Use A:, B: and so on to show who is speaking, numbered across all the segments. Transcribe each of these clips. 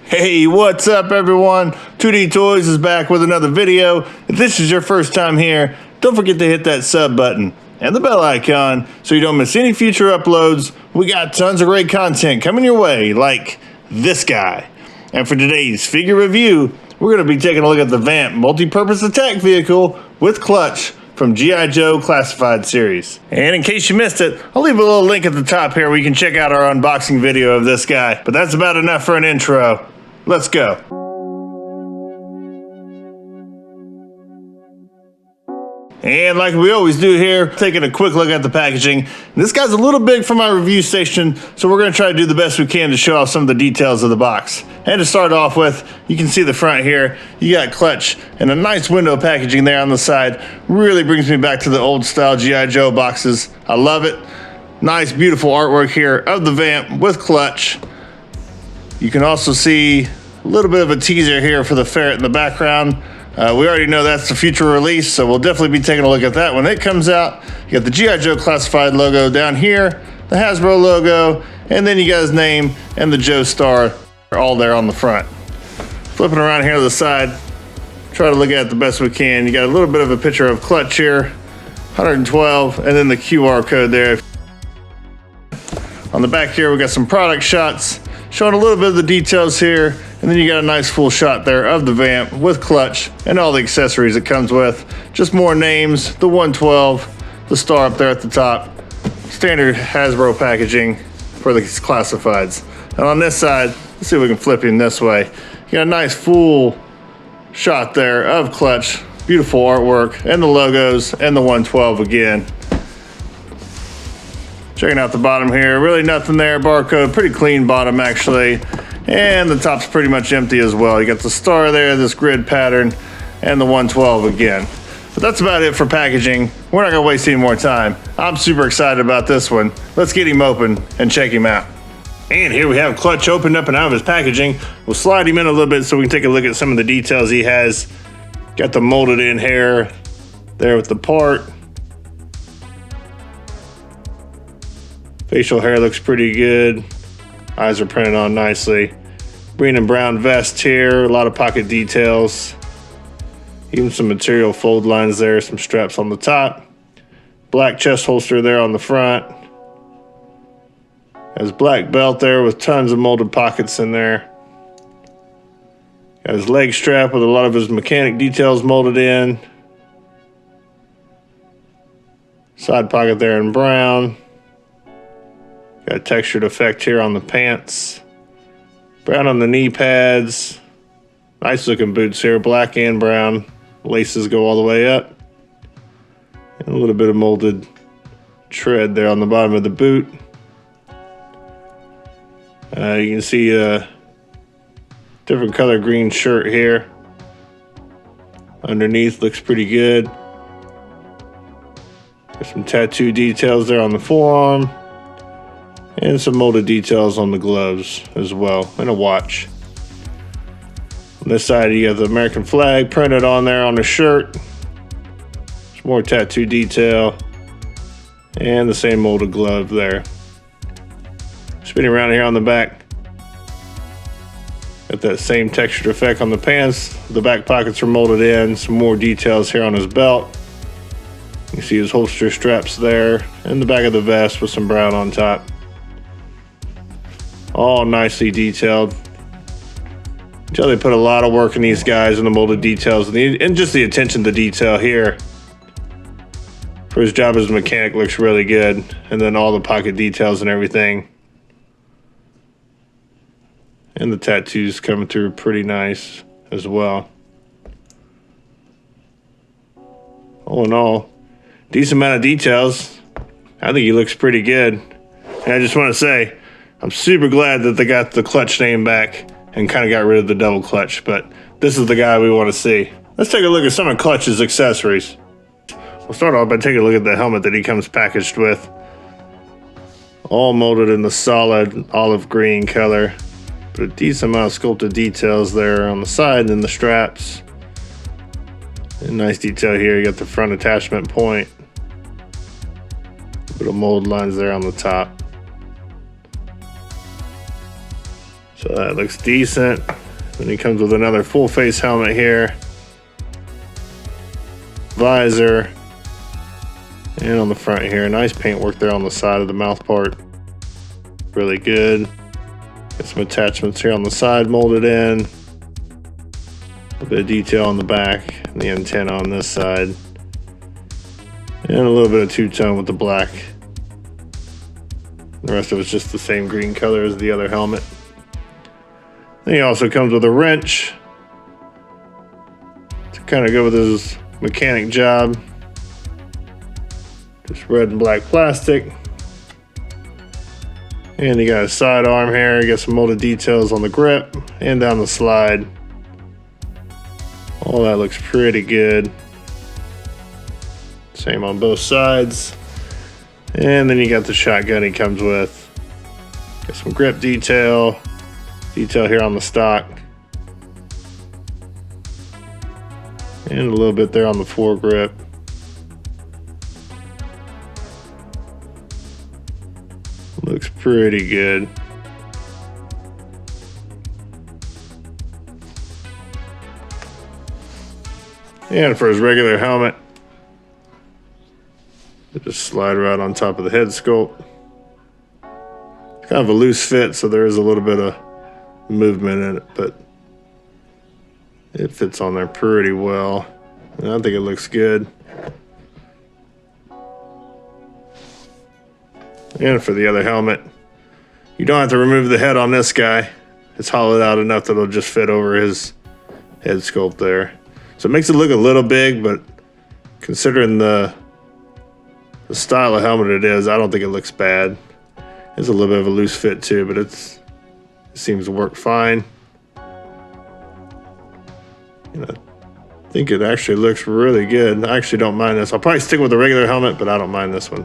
A: Hey, what's up everyone? 2D Toys is back with another video. If this is your first time here, don't forget to hit that sub button and the bell icon so you don't miss any future uploads. We got tons of great content coming your way, like this guy. And for today's figure review, we're going to be taking a look at the VAMP multi-purpose attack vehicle with clutch from G.I. Joe Classified series. And in case you missed it, I'll leave a little link at the top here where you can check out our unboxing video of this guy. But that's about enough for an intro. Let's go. And like we always do here, taking a quick look at the packaging. This guy's a little big for my review station, so we're going to try to do the best we can to show off some of the details of the box. And to start off with, you can see the front here. You got clutch and a nice window packaging there on the side. Really brings me back to the old style G.I. Joe boxes. I love it. Nice, beautiful artwork here of the VAMP with clutch. You can also see a little bit of a teaser here for the ferret in the background. We already know that's the future release, so we'll definitely be taking a look at that when it comes out. You got the G.I. Joe Classified logo down here, the Hasbro logo, and then you got his name and the Joe star all there on the front. Flipping around here to the side, try to look at it the best we can. You got a little bit of a picture of clutch here, 112, and then the QR code there. On the back here, we got some product shots showing a little bit of the details here, and then you got a nice full shot there of the VAMP with clutch and all the accessories it comes with. Just more names, the 112, the star up there at the top, standard Hasbro packaging for the classifieds. And on this side, let's see if we can flip in this way. You got a nice full shot there of clutch, beautiful artwork, and the logos, and the 112 again. Checking out the bottom here, really nothing there, barcode, pretty clean bottom actually. And the top's pretty much empty as well. You got the star there, this grid pattern, and the 112 again. But that's about it for packaging. We're not gonna waste any more time. I'm super excited about this one. Let's get him open and check him out. And here we have clutch opened up and out of his packaging. We'll slide him in a little bit so we can take a look at some of the details he has. Got the molded in hair there with the part. Facial hair looks pretty good. Eyes are printed on nicely. Green and brown vest here, a lot of pocket details. Even some material fold lines there, some straps on the top. Black chest holster there on the front. Has black belt there with tons of molded pockets in there. Got his leg strap with a lot of his mechanic details molded in. Side pocket there in brown. Got a textured effect here on the pants. Brown on the knee pads. Nice looking boots here, black and brown. Laces go all the way up. And a little bit of molded tread there on the bottom of the boot. You can see a different color green shirt here. Underneath looks pretty good. Got some tattoo details there on the forearm. And some molded details on the gloves as well, and a watch. On this side, you got the American flag printed on there on the shirt. Some more tattoo detail. And the same molded glove there. Spinning around here on the back. Got that same textured effect on the pants. The back pockets are molded in. Some more details here on his belt. You can see his holster straps there. And the back of the vest with some brown on top. All nicely detailed. Until they put a lot of work in these guys and the molded details and just the attention to detail here. For his job as a mechanic looks really good. And then all the pocket details and everything. And the tattoos coming through pretty nice as well. All in all, decent amount of details. I think he looks pretty good. And I just want to say, I'm super glad that they got the clutch name back and kind of got rid of the double clutch, but this is the guy we want to see. Let's take a look at some of Clutch's accessories. We'll start off by taking a look at the helmet that he comes packaged with. All molded in the solid olive green color, but a decent amount of sculpted details there on the side and the straps. And nice detail here, you got the front attachment point. A bit of mold lines there on the top. So that looks decent. Then he comes with another full face helmet here. Visor. And on the front here, nice paintwork there on the side of the mouth part. Really good. Got some attachments here on the side molded in. A bit of detail on the back and the antenna on this side. And a little bit of two-tone with the black. The rest of it's just the same green color as the other helmet. Then he also comes with a wrench to kind of go with his mechanic job. Just red and black plastic. And you got a side arm here. You got some molded details on the grip and down the slide. All that looks pretty good. Same on both sides. And then you got the shotgun he comes with. Got some grip detail. Detail here on the stock. And a little bit there on the foregrip. Looks pretty good. And for his regular helmet, it just slide right on top of the head sculpt. It's kind of a loose fit, so there is a little bit of movement in it, but it fits on there pretty well. And I think it looks good. And for the other helmet, you don't have to remove the head on this guy. It's hollowed out enough that it'll just fit over his head sculpt there. So it makes it look a little big, but considering the style of helmet it is, I don't think it looks bad. It's a little bit of a loose fit too, but it seems to work fine. And I think it actually looks really good. I actually don't mind this. I'll probably stick with the regular helmet, but I don't mind this one.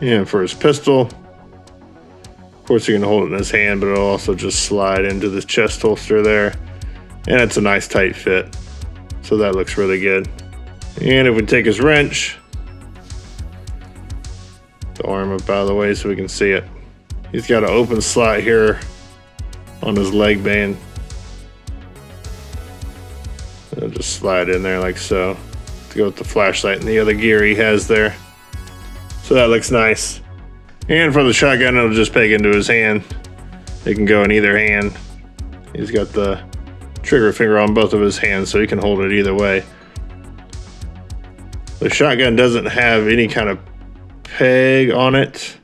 A: And for his pistol, of course you can hold it in his hand, but it'll also just slide into the chest holster there. And it's a nice tight fit. So that looks really good. And if we take his wrench, the arm up out of the way so we can see it. He's got an open slot here on his leg band. It'll just slide in there like so to go with the flashlight and the other gear he has there. So that looks nice. And for the shotgun, it'll just peg into his hand. It can go in either hand. He's got the trigger finger on both of his hands, so he can hold it either way. The shotgun doesn't have any kind of peg on it.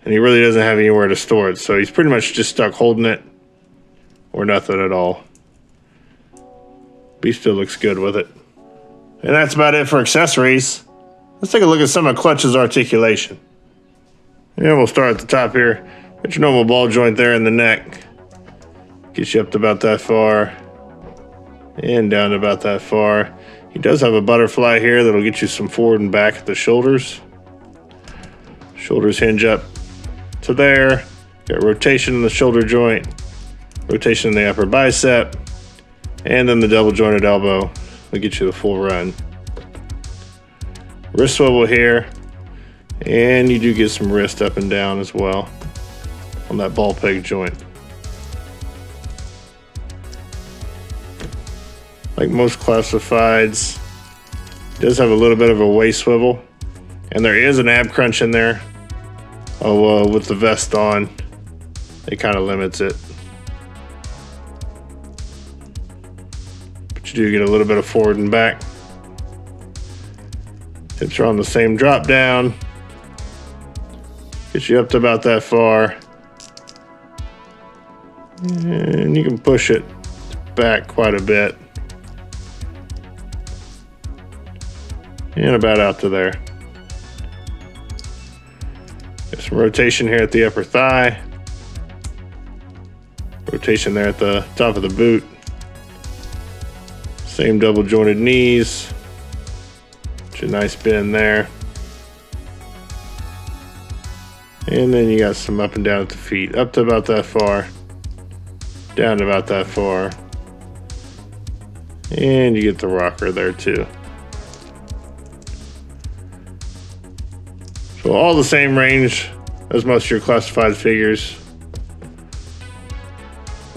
A: And he really doesn't have anywhere to store it, so he's pretty much just stuck holding it or nothing at all. But he still looks good with it. And that's about it for accessories. Let's take a look at some of Clutch's articulation. And we'll start at the top here. Got your normal ball joint there in the neck. Gets you up to about that far. And down to about that far. He does have a butterfly here that'll get you some forward and back at the shoulders. Shoulders hinge up to there. Got rotation in the shoulder joint. Rotation in the upper bicep. And then the double jointed elbow will get you the full run. Wrist swivel here, and you do get some wrist up and down as well on that ball peg joint. Like most classifieds, it does have a little bit of a waist swivel, and there is an ab crunch in there. With the vest on, it kind of limits it. But you do get a little bit of forward and back. Hips are on the same drop down. Gets you up to about that far. And you can push it back quite a bit. And about out to there. Got some rotation here at the upper thigh. Rotation there at the top of the boot. Same double jointed knees. A nice bend there. And then you got some up and down at the feet. Up to about that far. Down to about that far. And you get the rocker there too. So all the same range as most of your classified figures.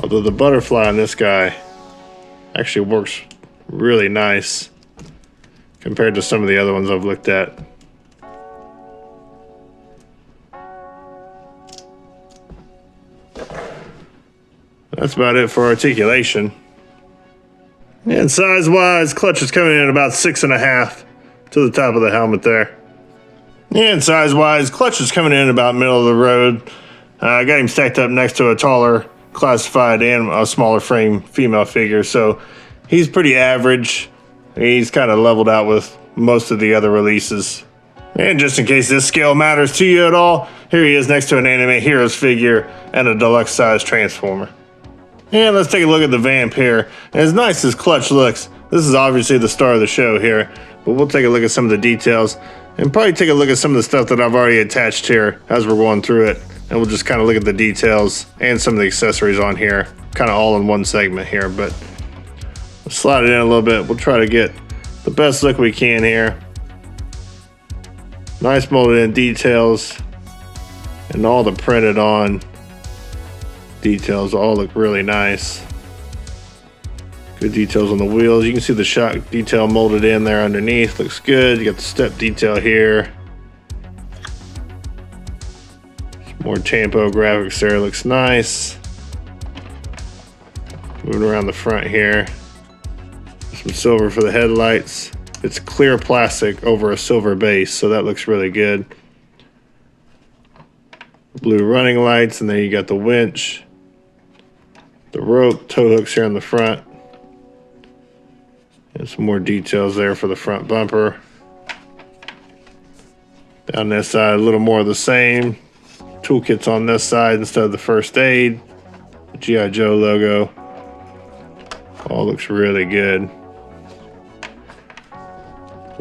A: Although the butterfly on this guy actually works really nice compared to some of the other ones I've looked at. That's about it for articulation. And size-wise, clutch is coming in at about 6.5 to the top of the helmet there. And size-wise, clutch is coming in about middle of the road. I got him stacked up next to a taller classified and a smaller frame female figure, so he's pretty average. He's kind of leveled out with most of the other releases. And just in case this scale matters to you at all, here he is next to an Anime Heroes figure and a deluxe size Transformer. And let's take a look at the VAMP here. And as nice as clutch looks, this is obviously the star of the show here, but we'll take a look at some of the details and probably take a look at some of the stuff that I've already attached here as we're going through it. And we'll just kind of look at the details and some of the accessories on here, kind of all in one segment here, but we'll slide it in a little bit. We'll try to get the best look we can here. Nice molded in details and all the printed on details all look really nice. Good details on the wheels. You can see the shock detail molded in there underneath. Looks good. You got the step detail here. Some more Tampo graphics there. Looks nice. Moving around the front here. Some silver for the headlights. It's clear plastic over a silver base, so that looks really good. Blue running lights, and then you got the winch. The rope, tow hooks here on the front. And some more details there for the front bumper. Down this side, a little more of the same. Toolkits on this side instead of the first aid. The G.I. Joe logo. All looks really good.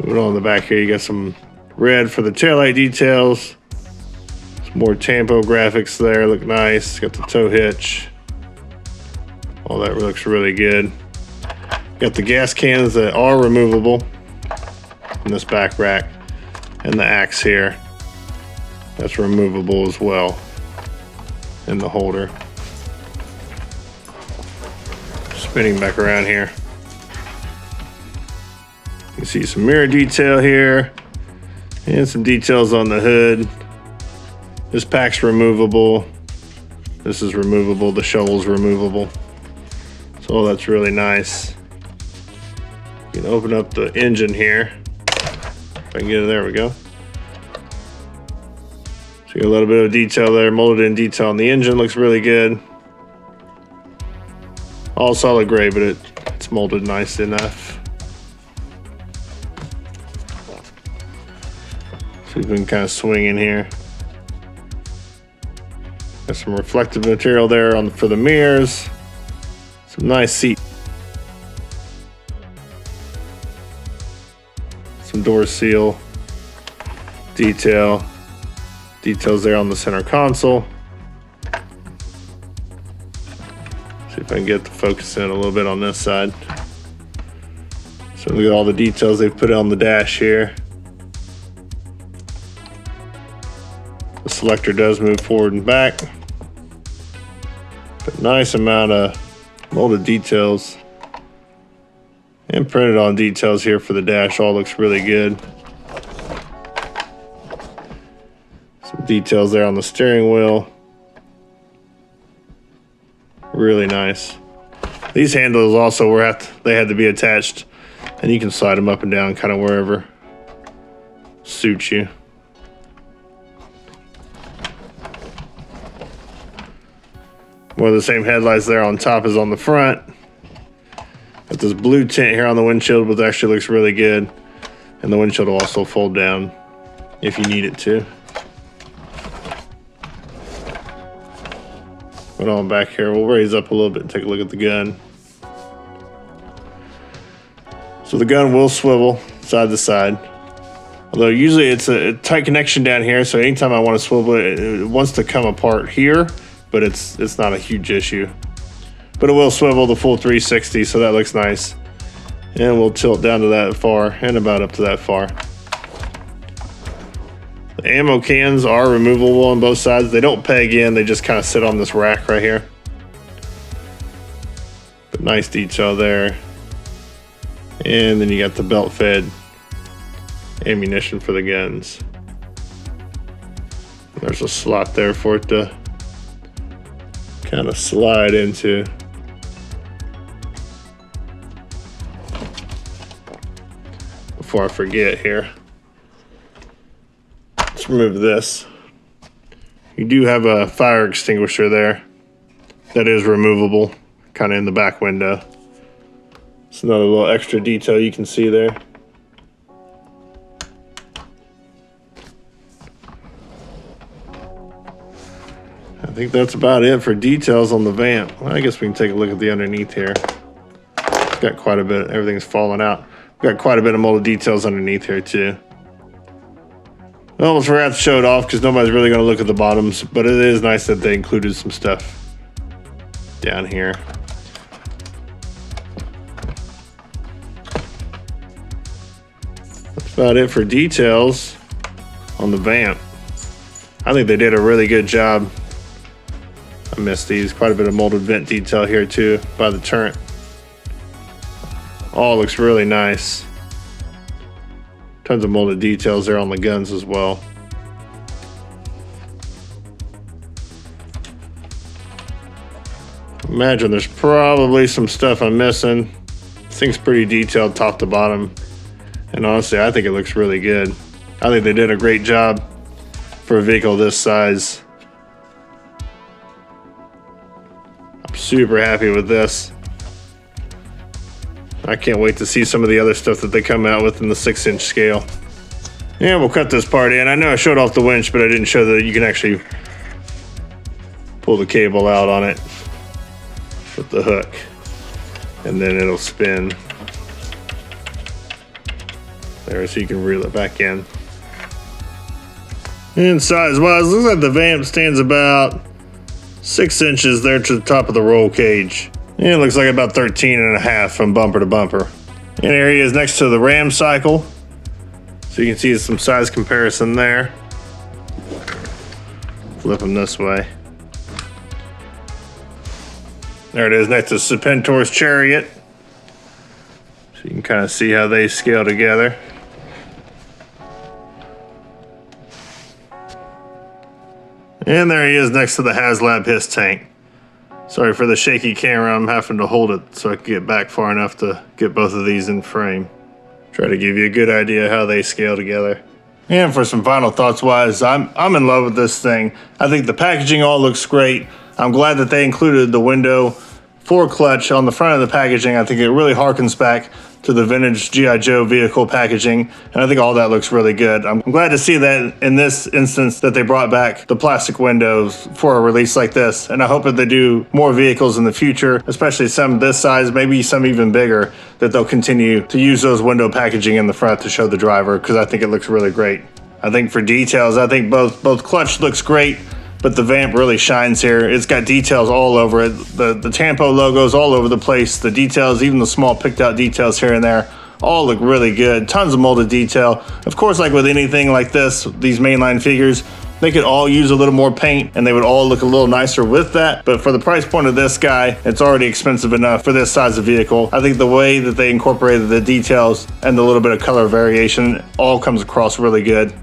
A: Moving on the back here, you got some red for the taillight details. Some more Tampo graphics there, look nice. Got the tow hitch. All that looks really good. Got the gas cans that are removable in this back rack. And the axe here. That's removable as well in the holder. Spinning back around here. You can see some mirror detail here and some details on the hood. This pack's removable. This is removable. The shovel's removable. So that's really nice. You can open up the engine here. If I can get it, there we go. So you got a little bit of detail there, molded in detail on the engine, looks really good. All solid gray, but it's molded nice enough. So you can kind of swing in here. Got some reflective material there for the mirrors. Some nice seat. Some door seal detail. Details there on the center console. See if I can get the focus in a little bit on this side. So look at all the details they've put on the dash here. The selector does move forward and back. But nice amount of molded details and printed on details here for the dash. All looks really good. Some details there on the steering wheel. Really nice. These handles also they had to be attached, and you can slide them up and down kind of wherever suits you. More of the same headlights there on top as on the front. Got this blue tint here on the windshield, which actually looks really good. And the windshield will also fold down if you need it to. Put on back here, we'll raise up a little bit and take a look at the gun. So the gun will swivel side to side. Although usually it's a tight connection down here, so anytime I want to swivel it, it wants to come apart here, but it's not a huge issue. But it will swivel the full 360, so that looks nice. And we'll tilt down to that far and about up to that far. The ammo cans are removable on both sides. They don't peg in, they just kind of sit on this rack right here. Nice detail there. And then you got the belt fed ammunition for the guns. There's a slot there for it to kind of slide into. Before I forget here, let's remove this. You do have a fire extinguisher there that is removable, kind of in the back window. It's another little extra detail you can see there. I think that's about it for details on the VAMP. Well, I guess we can take a look at the underneath here. It's got quite a bit, everything's falling out. Got quite a bit of molded details underneath here too. I almost forgot to show it off because nobody's really going to look at the bottoms, but it is nice that they included some stuff down here. That's about it for details on the VAMP. I think they did a really good job. I missed these. Quite a bit of molded vent detail here too by the turret. All looks really nice. Tons of molded details there on the guns as well. Imagine there's probably some stuff I'm missing. This thing's pretty detailed top to bottom. And honestly, I think it looks really good. I think they did a great job for a vehicle this size. I'm super happy with this. I can't wait to see some of the other stuff that they come out with in the 6-inch scale. Yeah, we'll cut this part in. I know I showed off the winch, but I didn't show that you can actually pull the cable out on it with the hook, and then it'll spin there so you can reel it back in. And size-wise, looks like the VAMP stands about 6 inches there to the top of the roll cage. Yeah, it looks like about 13.5 from bumper to bumper. And here he is next to the ram cycle. So you can see some size comparison there. Flip them this way. There it is next to Serpentor's chariot. So you can kind of see how they scale together. And there he is next to the HasLab Hiss tank. Sorry for the shaky camera, I'm having to hold it so I can get back far enough to get both of these in frame. Try to give you a good idea how they scale together. And for some final thoughts wise, I'm in love with this thing. I think the packaging all looks great. I'm glad that they included the window for clutch on the front of the packaging. I think it really harkens back to the vintage G.I. Joe vehicle packaging, and I think all that looks really good. I'm glad to see that in this instance that they brought back the plastic windows for a release like this, and I hope that they do more vehicles in the future, especially some this size, maybe some even bigger, that they'll continue to use those window packaging in the front to show the driver, because I think it looks really great. I think for details, I think both clutch looks great, but the VAMP really shines here. It's got details all over it. The Tampo logos all over the place. The details, even the small picked out details here and there, all look really good. Tons of molded detail. Of course, like with anything like this, these mainline figures, they could all use a little more paint and they would all look a little nicer with that. But for the price point of this guy, it's already expensive enough for this size of vehicle. I think the way that they incorporated the details and the little bit of color variation all comes across really good.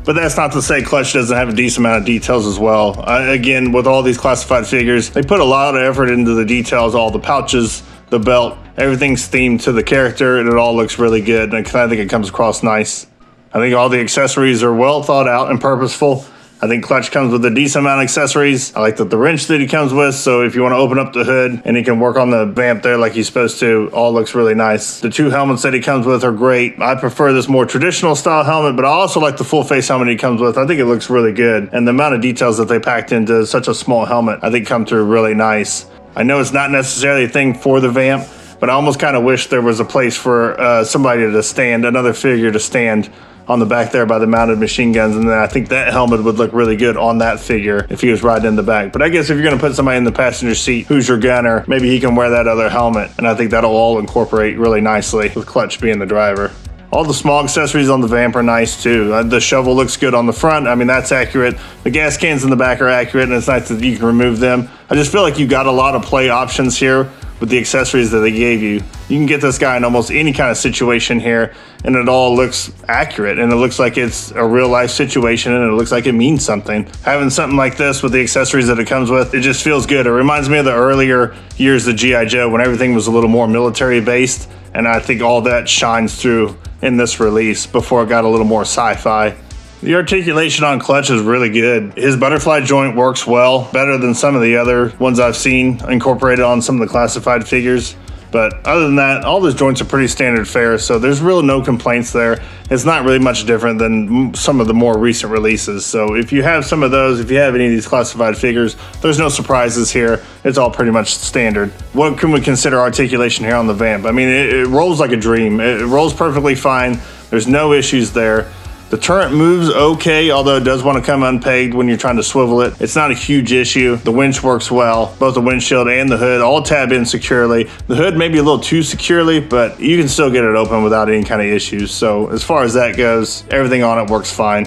A: But that's not to say Clutch doesn't have a decent amount of details as well. Again, with all these classified figures, they put a lot of effort into the details, all the pouches, the belt, everything's themed to the character, and it all looks really good. And I think it comes across nice. I think all the accessories are well thought out and purposeful. I think Clutch comes with a decent amount of accessories. I like the wrench that he comes with, so if you want to open up the hood and he can work on the VAMP there like he's supposed to, all looks really nice. The two helmets that he comes with are great. I prefer this more traditional style helmet, but I also like the full face helmet he comes with. I think it looks really good. And the amount of details that they packed into such a small helmet, I think come through really nice. I know it's not necessarily a thing for the VAMP, but I almost kind of wish there was a place for somebody to stand, another figure to stand on the back there by the mounted machine guns, and then I think that helmet would look really good on that figure if he was riding in the back. But I guess if you're going to put somebody in the passenger seat who's your gunner, maybe he can wear that other helmet, and I think that'll all incorporate really nicely with Clutch being the driver. All the small accessories on the VAMP are nice too. The shovel looks good on the front. I mean, that's accurate. The gas cans in the back are accurate, and it's nice that you can remove them. I just feel like you got a lot of play options here with the accessories that they gave you. You can get this guy in almost any kind of situation here, and it all looks accurate, and it looks like it's a real life situation, and it looks like it means something. Having something like this with the accessories that it comes with, it just feels good. It reminds me of the earlier years of G.I. Joe when everything was a little more military based, and I think all that shines through in this release before it got a little more sci-fi. The articulation on Clutch is really good. His butterfly joint works well, better than some of the other ones I've seen incorporated on some of the classified figures. But other than that, all those joints are pretty standard fare, so there's really no complaints there. It's not really much different than some of the more recent releases. So if you have some of those, if you have any of these classified figures, there's no surprises here. It's all pretty much standard. What can we consider articulation here on the VAMP? I mean, it rolls like a dream. It rolls perfectly fine. There's no issues there. The turret moves okay, although it does want to come unpegged when you're trying to swivel it. It's not a huge issue. The winch works well. Both the windshield and the hood all tab in securely. The hood may be a little too securely, but you can still get it open without any kind of issues. So as far as that goes, everything on it works fine.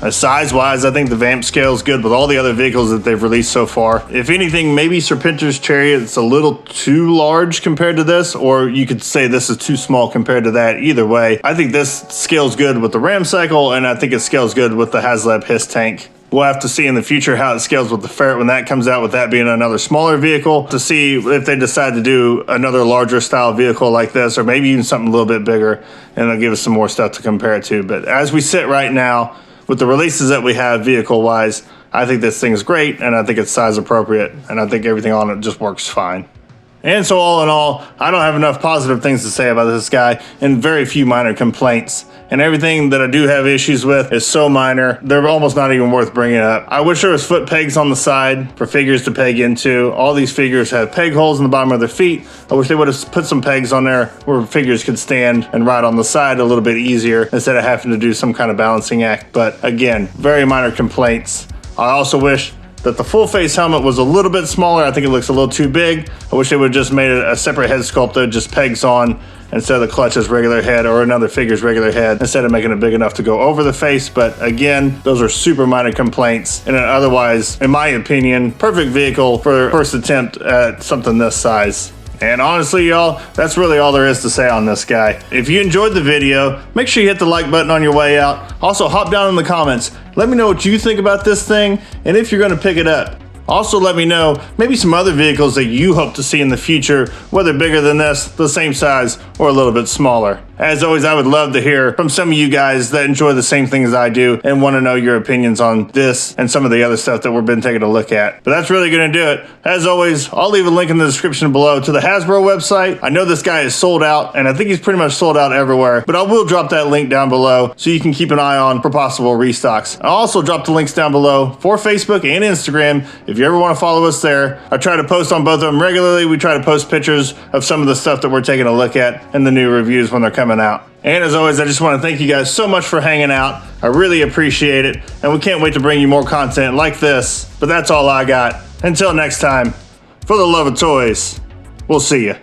A: Size-wise, I think the VAMP scale is good with all the other vehicles that they've released so far. If anything, maybe Serpentor's Chariot's a little too large compared to this, or you could say this is too small compared to that. Either way, I think this scales good with the Ram Cycle, and I think it scales good with the HasLab Hiss Tank. We'll have to see in the future how it scales with the Ferret when that comes out, with that being another smaller vehicle, to see if they decide to do another larger style vehicle like this, or maybe even something a little bit bigger, and they'll give us some more stuff to compare it to. But as we sit right now, with the releases that we have vehicle-wise, I think this thing is great, and I think it's size appropriate, and I think everything on it just works fine. And so all in all, I don't have enough positive things to say about this guy, and very few minor complaints. And everything that I do have issues with is so minor, they're almost not even worth bringing up. I wish there was foot pegs on the side for figures to peg into. All these figures have peg holes in the bottom of their feet. I wish they would have put some pegs on there where figures could stand and ride on the side a little bit easier instead of having to do some kind of balancing act. But again, very minor complaints. I also wish that the full face helmet was a little bit smaller. I think it looks a little too big. I wish they would have just made it a separate head sculpt that just pegs on instead of the Clutch's regular head or another figure's regular head, instead of making it big enough to go over the face. But again, those are super minor complaints, and an otherwise, in my opinion, perfect vehicle for first attempt at something this size. And honestly, y'all, that's really all there is to say on this guy. If you enjoyed the video, make sure you hit the like button on your way out. Also, hop down in the comments. Let me know what you think about this thing and if you're going to pick it up. Also, let me know maybe some other vehicles that you hope to see in the future, whether bigger than this, the same size, or a little bit smaller. As always, I would love to hear from some of you guys that enjoy the same thing as I do and want to know your opinions on this and some of the other stuff that we've been taking a look at. But that's really going to do it. As always, I'll leave a link in the description below to the Hasbro website. I know this guy is sold out, and I think he's pretty much sold out everywhere, but I will drop that link down below so you can keep an eye on for possible restocks. I'll also drop the links down below for Facebook and Instagram if you ever want to follow us there. I try to post on both of them regularly. We try to post pictures of some of the stuff that we're taking a look at and the new reviews when they're coming out. And as always, I just want to thank you guys so much for hanging out. I really appreciate it, and we can't wait to bring you more content like this. But that's all I got. Until next time, for the love of toys, we'll see ya.